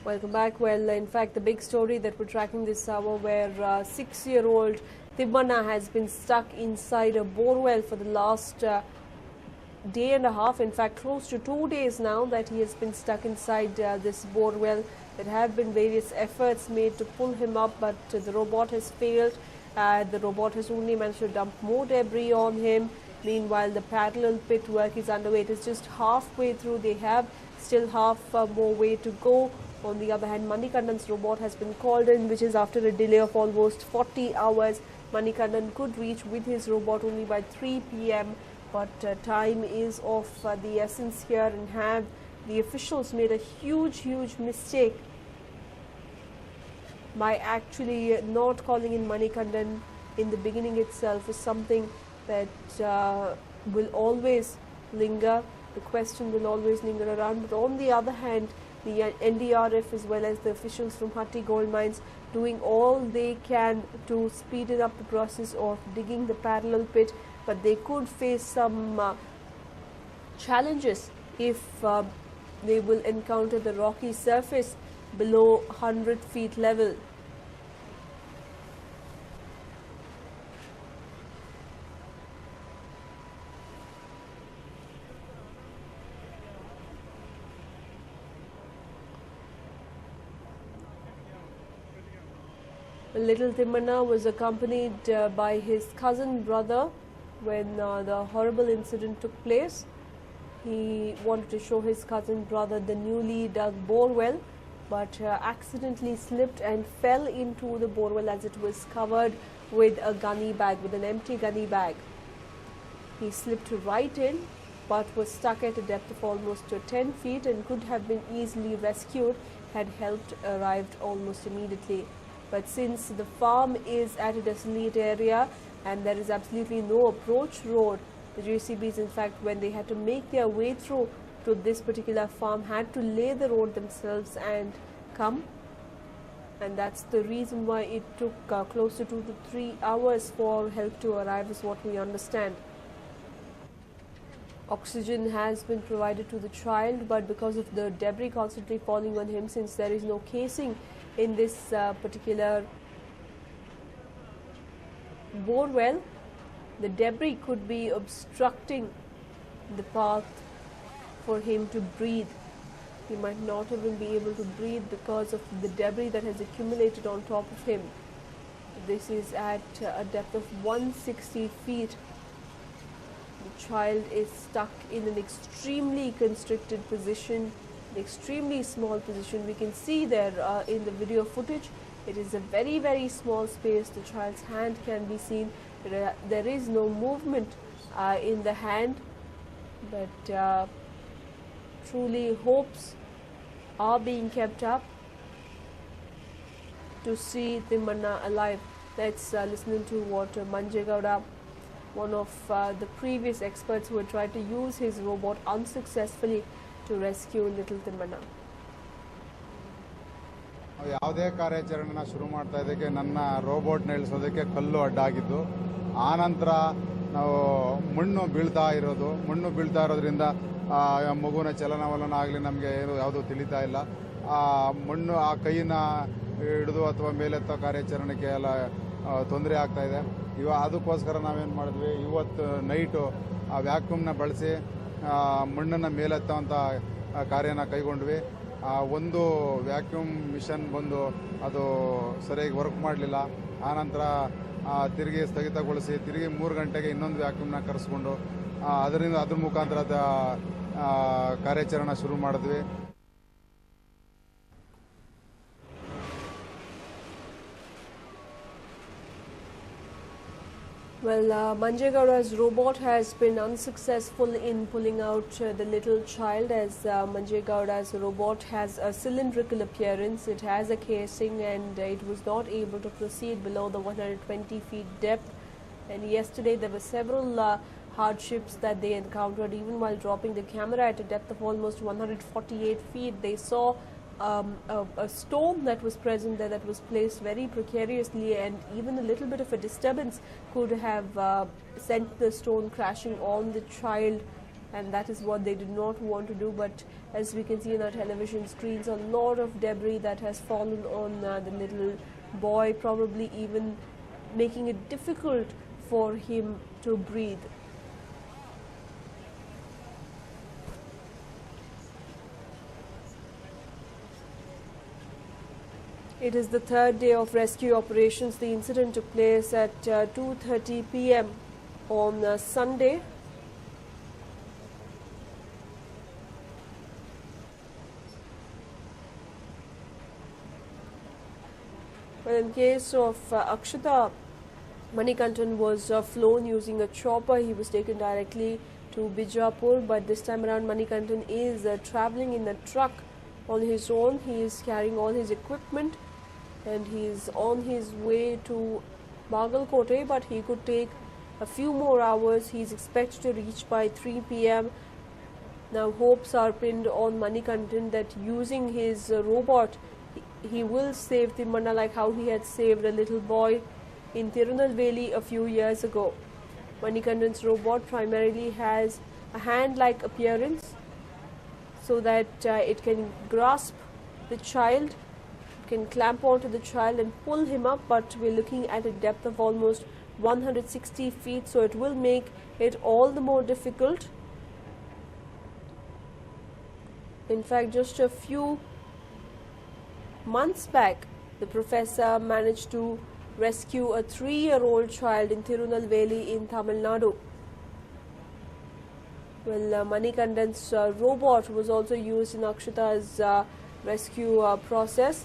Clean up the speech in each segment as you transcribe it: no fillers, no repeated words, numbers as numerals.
Welcome back. Well, in fact, the big story that we're tracking this hour where 6-year-old Timmana has been stuck inside a borewell for the last day and a half. In fact, close to 2 days now that he has been stuck inside this borewell. There have been various efforts made to pull him up, but the robot has failed. The robot has only managed to dump more debris on him. Meanwhile, the parallel pit work is underway. It is just halfway through. They have still half more way to go. On the other hand, Manikandan's robot has been called in, which is after a delay of almost 40 hours. Manikandan could reach with his robot only by 3 p.m. But time is of the essence here, and have the officials made a huge mistake by actually not calling in Manikandan in the beginning itself. Is something that will always linger. The question will always linger around. But on the other hand, the NDRF as well as the officials from Hatti Gold Mines doing all they can to speed up the process of digging the parallel pit, but they could face some challenges if they will encounter the rocky surface below 100 feet level. Little Timmana was accompanied by his cousin brother when the horrible incident took place. He wanted to show his cousin brother the newly dug borewell, but accidentally slipped and fell into the borewell as it was covered with a gunny bag, with an empty gunny bag. He slipped right in, but was stuck at a depth of almost 10 feet and could have been easily rescued had help arrived almost immediately. But since the farm is at a desolate area and there is absolutely no approach road, the JCBs, in fact, when they had to make their way through to this particular farm, had to lay the road themselves and come. And that's the reason why it took close to 2 to 3 hours for help to arrive, is what we understand. Oxygen has been provided to the child, but because of the debris constantly falling on him, since there is no casing in this particular borewell, the debris could be obstructing the path for him to breathe. He might not even be able to breathe because of the debris that has accumulated on top of him. This is at a depth of 160 feet. The child is stuck in an extremely constricted position, an extremely small position. We can see there in the video footage, it is a very small space. The child's hand can be seen. There is no movement in the hand, but truly hopes are being kept up to see Timmana alive. Let's listen to what Manje Gowda, one of the previous experts who had tried to use his robot unsuccessfully to rescue little Timmana. ಯಾವುದೇ ಕಾರ್ಯಾಚರಣೆನ ಶುರು ಮಾಡ್ತಾ ಇದಕ್ಕೆ ನನ್ನ ರೋಬೋಟ್ನ ಇಳಿಸೋದಕ್ಕೆ ಕಲ್ಲು ಅಡ್ಡಾಗಿದ್ದು, ಆನಂತರ ನಾವು ಮಣ್ಣು ಬೀಳ್ತಾ ಇರೋದ್ರಿಂದ ಮಗುವಿನ ಚಲನವಲನ ಆಗಲಿ ನಮಗೆ ಏನು ಯಾವುದೂ ತಿಳಿತಾ ಇಲ್ಲ. ಮಣ್ಣು ಆ ಕೈನ ಹಿಡಿದು ಅಥವಾ ಮೇಲೆತ್ತೋ ಕಾರ್ಯಾಚರಣೆಗೆ ಎಲ್ಲ ತೊಂದರೆ ಆಗ್ತಾ ಇದೆ. ಅದಕ್ಕೋಸ್ಕರ ನಾವೇನು ಮಾಡಿದ್ವಿ, ಇವತ್ತು ನೈಟು ಆ ವ್ಯಾಕ್ಯೂಮ್ನ ಬಳಸಿ ಮಣ್ಣನ್ನು ಮೇಲೆತ್ತೋಂಥ ಕಾರ್ಯನ ಕೈಗೊಂಡ್ವಿ. ಒಂದು ವ್ಯಾಕ್ಯೂಮ್ ಮಿಷನ್ ಬಂದು ಅದು ಸರಿಯಾಗಿ ವರ್ಕ್ ಮಾಡಲಿಲ್ಲ. ಆನಂತರ ತಿರುಗಿ ಸ್ಥಗಿತಗೊಳಿಸಿ ತಿರುಗಿ 3 ಗಂಟೆಗೆ ಇನ್ನೊಂದು ವ್ಯಾಕ್ಯೂಮ್ನ ಕರೆಸ್ಕೊಂಡು ಅದ್ರ ಮುಖಾಂತರ ಕಾರ್ಯಾಚರಣೆ ಶುರು ಮಾಡಿದ್ವಿ. Well, Manje Gowda's robot has been unsuccessful in pulling out the little child, as Manje Gowda's robot has a cylindrical appearance. It has a casing and it was not able to proceed below the 120 feet depth. And yesterday there were several hardships that they encountered. Even while dropping the camera at a depth of almost 148 feet, they saw a stone that was present there that was placed very precariously, and even a little bit of a disturbance could have sent the stone crashing on the child and that is what they did not want to do. But as we can see on our television screens, a lot of debris that has fallen on the little boy, probably even making it difficult for him to breathe. It is the third day of rescue operations. The incident took place at 2:30 p.m. on Sunday. Well, in case of Akshata, Manikantan was flown using a chopper. He was taken directly to Bijapur, but this time around Manikantan is travelling in a truck on his own. He is carrying all his equipment and he is on his way to Bagalkote, but he could take a few more hours. He is expected to reach by 3 p.m. Now hopes are pinned on Manikantan that using his robot he will save Timmana like how he had saved a little boy in Tirunelveli a few years ago. Manikantan's robot primarily has a hand-like appearance so that it can grasp the child, can clamp onto the child and pull him up, but we're looking at a depth of almost 160 feet, so it will make it all the more difficult. In fact, just a few months back, the professor managed to rescue a 3-year-old child in Tirunelveli in Tamil Nadu. Well, Manikandan's robot was also used in Akshata's rescue process,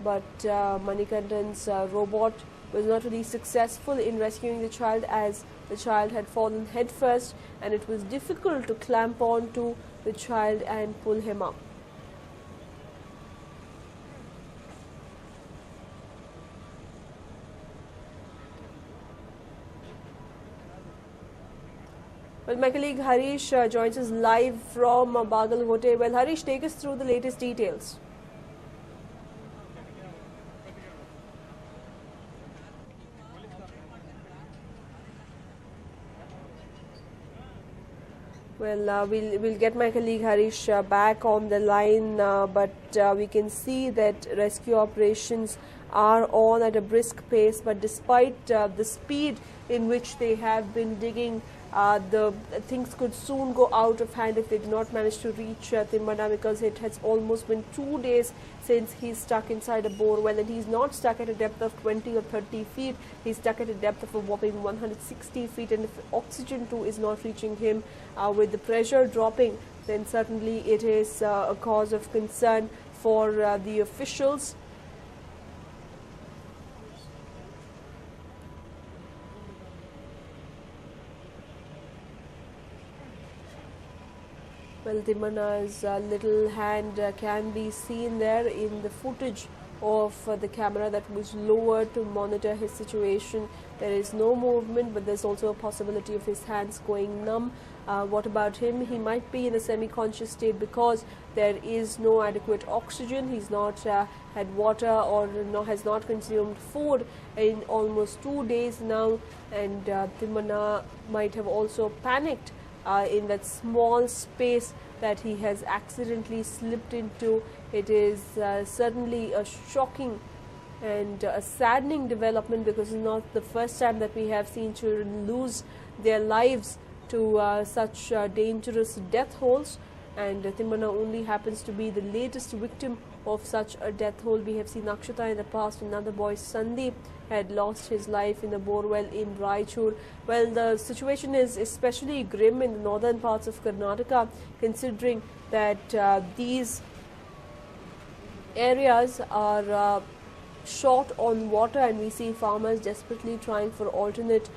but Manikandan's robot was not really successful in rescuing the child, as the child had fallen headfirst and it was difficult to clamp on to the child and pull him up. Well, my colleague Harish joins us live from Bagalkote. Well, Harish, take us through the latest details. Well, we'll get my colleague Harish back on the line, but we can see that rescue operations are on at a brisk pace. But despite the speed in which they have been digging, the things could soon go out of hand if they do not manage to reach Timmana, because it has almost been 2 days since he's stuck inside a bore well, and he's not stuck at a depth of 20 or 30 feet. He's stuck at a depth of a whopping 160 feet, and if oxygen too is not reaching him, with the pressure dropping, then certainly it is a cause of concern for the officials. Well, Timmana's little hand can be seen there in the footage of the camera that was lowered to monitor his situation. There is no movement, but there's also a possibility of his hands going numb. What about him? He might be in a semi-conscious state because there is no adequate oxygen. He's not had water or has not consumed food in almost 2 days now, and Timmana might have also panicked in that small space that he has accidentally slipped into. It is certainly a shocking and a saddening development, because it's not the first time that we have seen children lose their lives to such dangerous death holes, and Timmana only happens to be the latest victim of such a death hole. We have seen Akshata in the past. Another boy, Sandeep, had lost his life in a borewell in Raichur. Well, the situation is especially grim in the northern parts of Karnataka, considering that these areas are short on water, and we see farmers desperately trying for alternate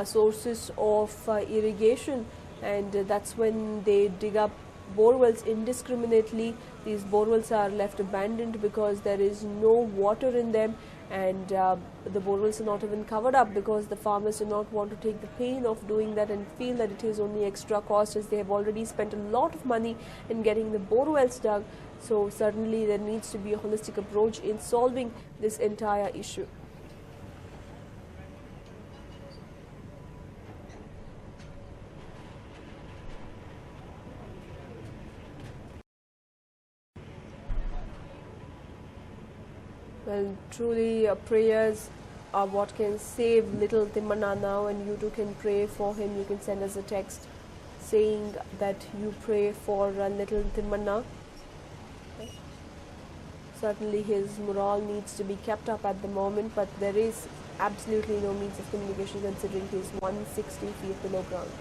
sources of irrigation, and that's when they dig up borewells indiscriminately. These borewells are left abandoned because there is no water in them, and the borewells are not even covered up because the farmers do not want to take the pain of doing that and feel that it is only extra cost, as they have already spent a lot of money in getting the borewells dug. So certainly there needs to be a holistic approach in solving this entire issue. Well, truly, prayers are what can save little Timmanna now, and you too can pray for him. You can send us a text saying that you pray for little Timmanna. Certainly, his morale needs to be kept up at the moment, but there is absolutely no means of communication considering he is 160 feet below ground.